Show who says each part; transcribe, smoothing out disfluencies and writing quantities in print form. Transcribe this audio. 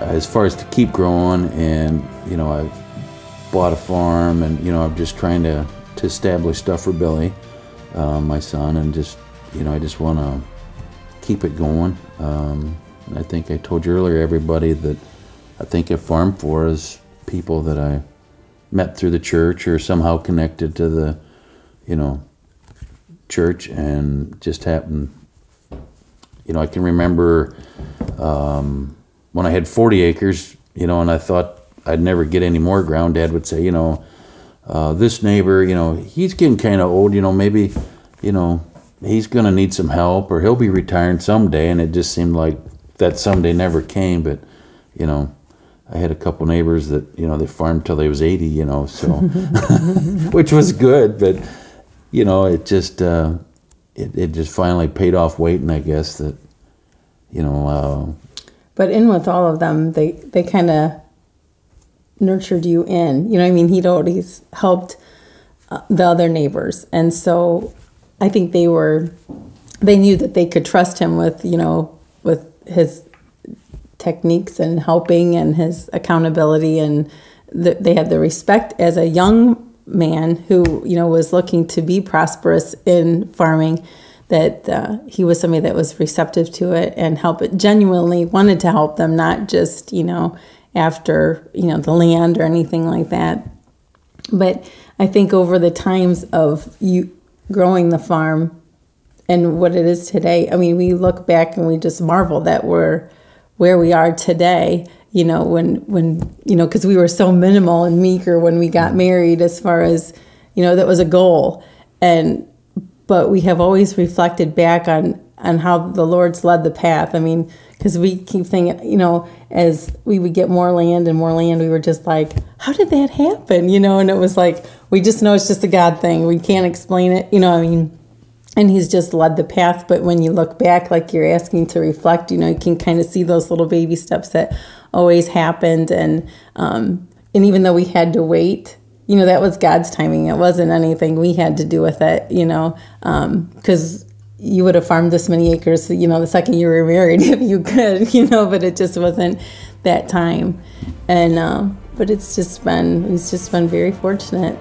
Speaker 1: as far as to keep growing, and I've bought a farm, and I'm just trying to establish stuff for Billy, my son, and just I just want to keep it going. And I think I told you earlier, everybody that I think I farm for is people that I met through the church or somehow connected to the church, and just happened. I can remember when I had 40 acres, and I thought I'd never get any more ground. Dad would say, this neighbor, he's getting kind of old, maybe, he's going to need some help, or he'll be retiring someday. And it just seemed like that someday never came. But, I had a couple neighbors that, they farmed till they was 80, so, which was good. But, it just, it just finally paid off waiting, I guess, that,
Speaker 2: But in with all of them, they kind of nurtured you in. He'd always helped the other neighbors. And so I think they knew that they could trust him with, with his techniques and helping and his accountability. And they had the respect as a young man who, was looking to be prosperous in farming, that he was somebody that was receptive to it and genuinely wanted to help them, not just, after, the land or anything like that. But I think over the times of you growing the farm and what it is today, we look back and we just marvel that we're where we are today, when because we were so minimal and meager when we got married, as far as, that was a goal. But we have always reflected back on how the Lord's led the path. Because we keep thinking, as we would get more land and more land, we were just like, how did that happen? And it was like, we just know it's just a God thing. We can't explain it, and he's just led the path. But when you look back, like you're asking to reflect, you can kind of see those little baby steps that always happened. And even though we had to wait, that was God's timing. It wasn't anything we had to do with it, because you would have farmed this many acres, the second you were married if you could, but it just wasn't that time. And, but we've just been very fortunate.